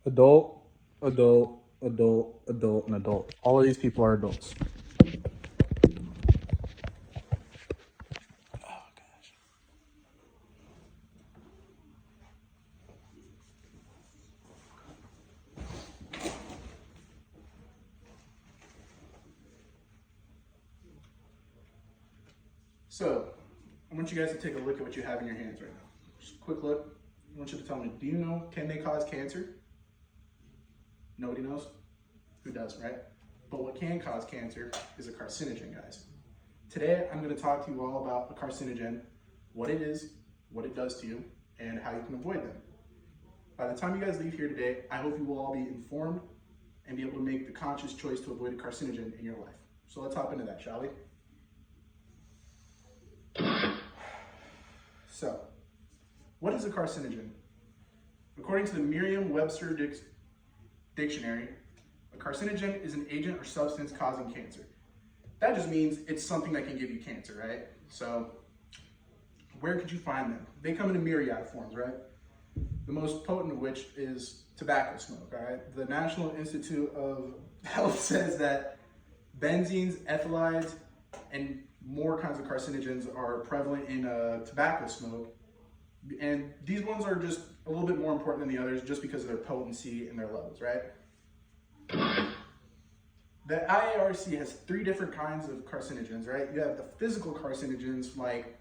Adult, and adult. All of these people are adults. So, I want you guys to take a look at what you have in your hands right now. Just a quick look. I want you to tell me, do you know, can they cause cancer? Nobody knows? Who does, right? But what can cause cancer is a carcinogen, guys. Today, I'm going to talk to you all about a carcinogen, what it is, what it does to you, and how you can avoid them. By the time you guys leave here today, I hope you will all be informed and be able to make the conscious choice to avoid a carcinogen in your life. So let's hop into that, shall we? So, what is a carcinogen? According to the Merriam-Webster dictionary, a carcinogen is an agent or substance causing cancer. That just means it's something that can give you cancer, right? So, where could you find them? They come in a myriad forms, right? The most potent of which is tobacco smoke, all right? The National Institute of Health says that benzenes, ethalides, and more kinds of carcinogens are prevalent in tobacco smoke. And these ones are just a little bit more important than the others just because of their potency and their levels, right? The IARC has 3 different kinds of carcinogens, right? You have the physical carcinogens like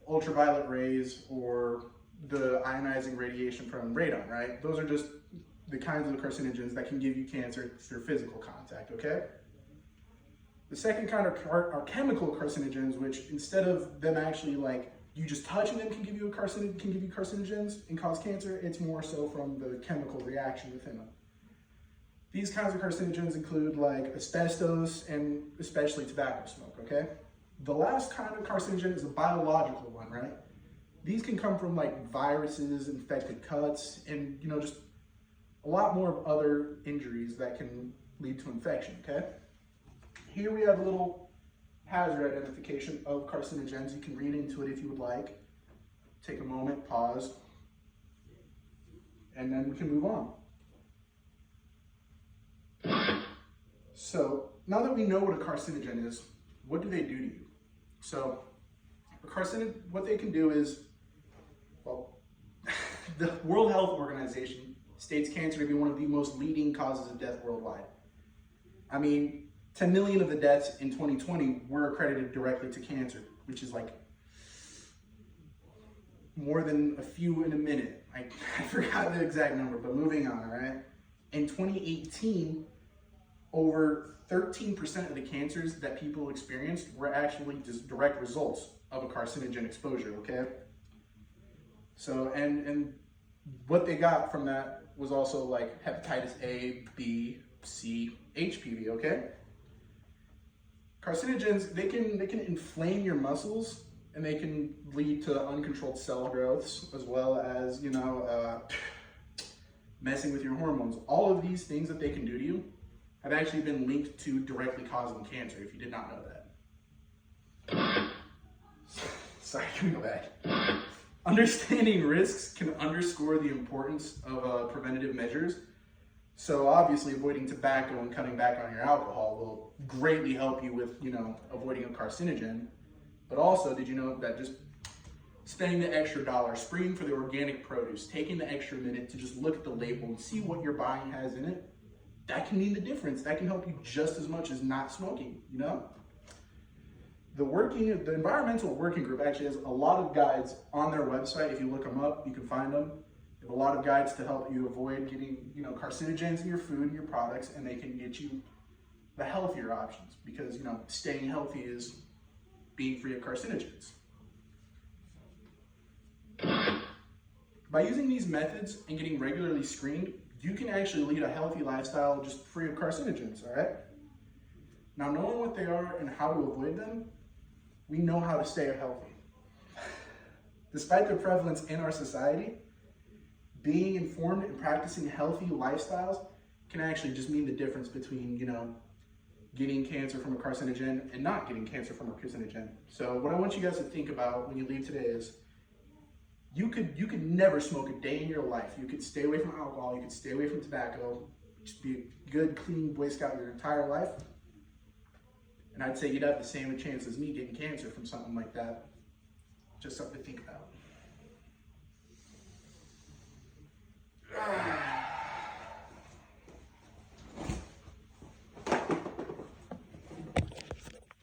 ultraviolet rays or the ionizing radiation from radon, right? Those are just the kinds of carcinogens that can give you cancer through physical contact, okay? The second kind are chemical carcinogens, which instead of them actually like you just touching them can give you carcinogens and cause cancer, it's more so from the chemical reaction within them. These kinds of carcinogens include like asbestos and especially tobacco smoke, okay? The last kind of carcinogen is a biological one, right? These can come from like viruses, infected cuts, and just a lot more of other injuries that can lead to infection, okay? Here we have a little hazard identification of carcinogens. You can read into it if you would like. Take a moment, pause, and then we can move on. So now that we know what a carcinogen is, what do they do to you? So a carcinogen, what they can do is, well, the World Health Organization states cancer to be one of the most leading causes of death worldwide. I mean, 10 million of the deaths in 2020 were accredited directly to cancer, which is like more than a few in a minute. I forgot the exact number, but moving on, all right? In 2018, over 13% of the cancers that people experienced were actually just direct results of a carcinogen exposure, okay? So, and what they got from that was also like hepatitis A, B, C, HPV, okay? Carcinogens, they can inflame your muscles and they can lead to uncontrolled cell growths as well as, messing with your hormones. All of these things that they can do to you have actually been linked to directly causing cancer, if you did not know that. Sorry, can we go back? Understanding risks can underscore the importance of preventative measures. So obviously avoiding tobacco and cutting back on your alcohol will greatly help you with, avoiding a carcinogen. But also, did you know that just spending the extra dollar, spraying for the organic produce, taking the extra minute to just look at the label and see what you're buying has in it, that can mean the difference. That can help you just as much as not smoking, The environmental working group actually has a lot of guides on their website. If you look them up, you can find them. They have a lot of guides to help you avoid getting, carcinogens in your food and your products, and they can get you the healthier options because, staying healthy is being free of carcinogens. By using these methods and getting regularly screened, you can actually lead a healthy lifestyle just free of carcinogens, all right? Now, knowing what they are and how to avoid them, we know how to stay healthy. Despite their prevalence in our society, being informed and practicing healthy lifestyles can actually just mean the difference between, getting cancer from a carcinogen and not getting cancer from a carcinogen. So what I want you guys to think about when you leave today is, you could never smoke a day in your life. You could stay away from alcohol, you could stay away from tobacco, just be a good, clean Boy Scout your entire life. And I'd say you'd have the same chance as me getting cancer from something like that. Just something to think about.